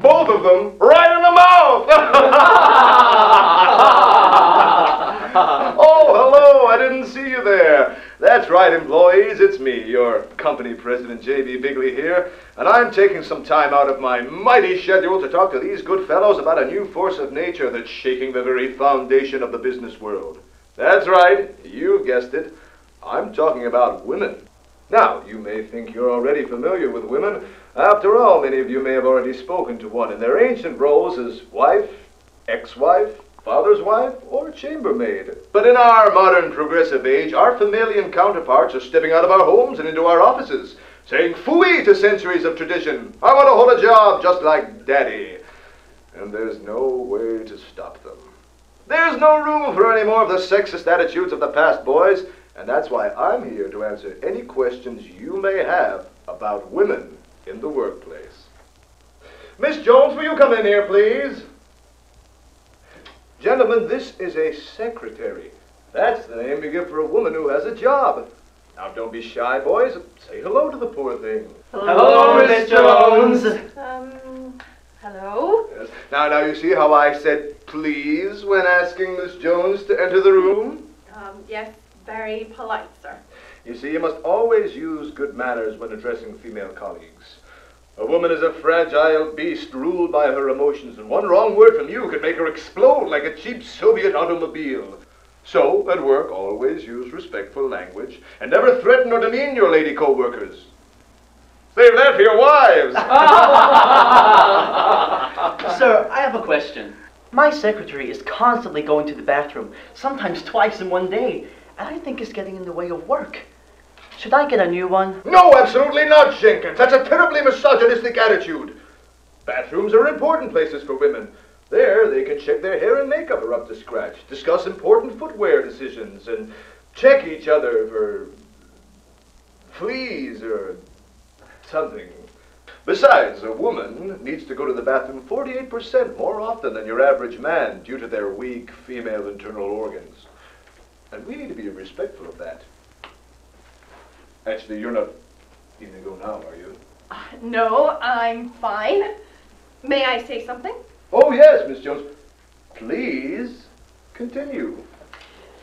Both of them right in the mouth! Oh, hello, I didn't see you there. That's right, employees, it's me, your company president, J.B. Biggley here, and I'm taking some time out of my mighty schedule to talk to these good fellows about a new force of nature that's shaking the very foundation of the business world. That's right, you guessed it. I'm talking about women. Now, you may think you're already familiar with women. After all, many of you may have already spoken to one in their ancient roles as wife, ex-wife, father's wife, or chambermaid. But in our modern progressive age, our familial counterparts are stepping out of our homes and into our offices, saying phooey to centuries of tradition. I want to hold a job just like Daddy. And there's no way to stop them. There's no room for any more of the sexist attitudes of the past, boys, and that's why I'm here to answer any questions you may have about women in the workplace. Miss Jones, will you come in here, please? Gentlemen, this is a secretary. That's the name you give for a woman who has a job. Now, don't be shy, boys. Say hello to the poor thing. Hello, Miss Jones. Hello? Yes. Now, you see how I said please when asking Miss Jones to enter the room? Yes, very polite, sir. You see, you must always use good manners when addressing female colleagues. A woman is a fragile beast ruled by her emotions, and one wrong word from you could make her explode like a cheap Soviet automobile. So, at work, always use respectful language, and never threaten or demean your lady co-workers. Save that for your wives! Sir, I have a question. My secretary is constantly going to the bathroom, sometimes twice in one day, and I think it's getting in the way of work. Should I get a new one? No, absolutely not, Jenkins. That's a terribly misogynistic attitude. Bathrooms are important places for women. There, they can check their hair and makeup are up to scratch, discuss important footwear decisions, and check each other for fleas or something. Besides, a woman needs to go to the bathroom 48% more often than your average man due to their weak female internal organs. And we need to be respectful of that. Actually, you're not need to go now, are you? No, I'm fine. May I say something? Oh, yes, Miss Jones. Please continue.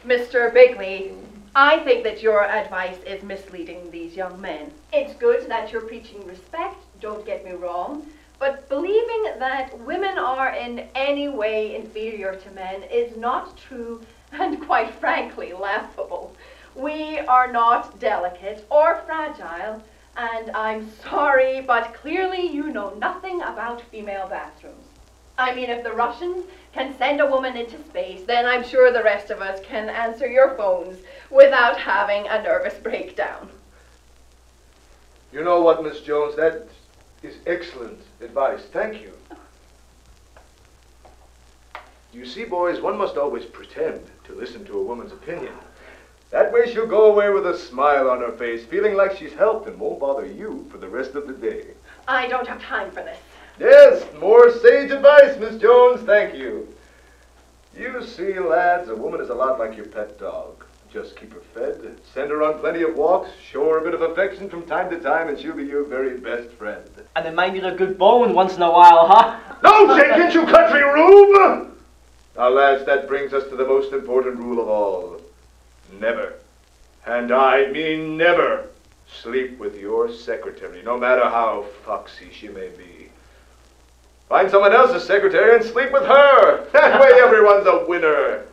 Mr. Biggley, I think that your advice is misleading these young men. It's good that you're preaching respect, don't get me wrong, but believing that women are in any way inferior to men is not true and quite frankly laughable. We are not delicate or fragile, and I'm sorry, but clearly you know nothing about female bathrooms. I mean, if the Russians can send a woman into space, then I'm sure the rest of us can answer your phones without having a nervous breakdown. You know what, Miss Jones, that is excellent advice. Thank you. You see, boys, one must always pretend to listen to a woman's opinion. That way she'll go away with a smile on her face, feeling like she's helped and won't bother you for the rest of the day. I don't have time for this. Yes, more sage advice, Miss Jones. Thank you. You see, lads, a woman is a lot like your pet dog. Just keep her fed, send her on plenty of walks, show her a bit of affection from time to time, and she'll be your very best friend. And it might need a good bone once in a while, huh? No, Jenkins, you country rube! Now, lads, that brings us to the most important rule of all. Never, and I mean never, sleep with your secretary, no matter how foxy she may be. Find someone else's secretary and sleep with her. That way everyone's a winner.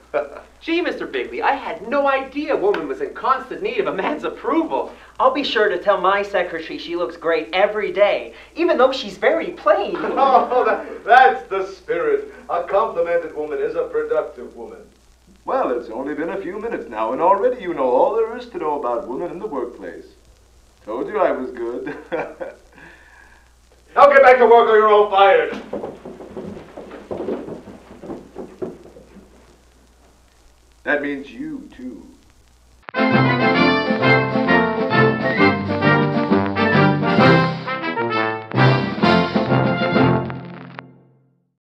Gee, Mr. Biggley, I had no idea a woman was in constant need of a man's approval. I'll be sure to tell my secretary she looks great every day, even though she's very plain. Oh, that's the spirit. A complimented woman is a productive woman. Well, it's only been a few minutes now, and already you know all there is to know about women in the workplace. Told you I was good. Now get back to work or you're all fired. That means you, too.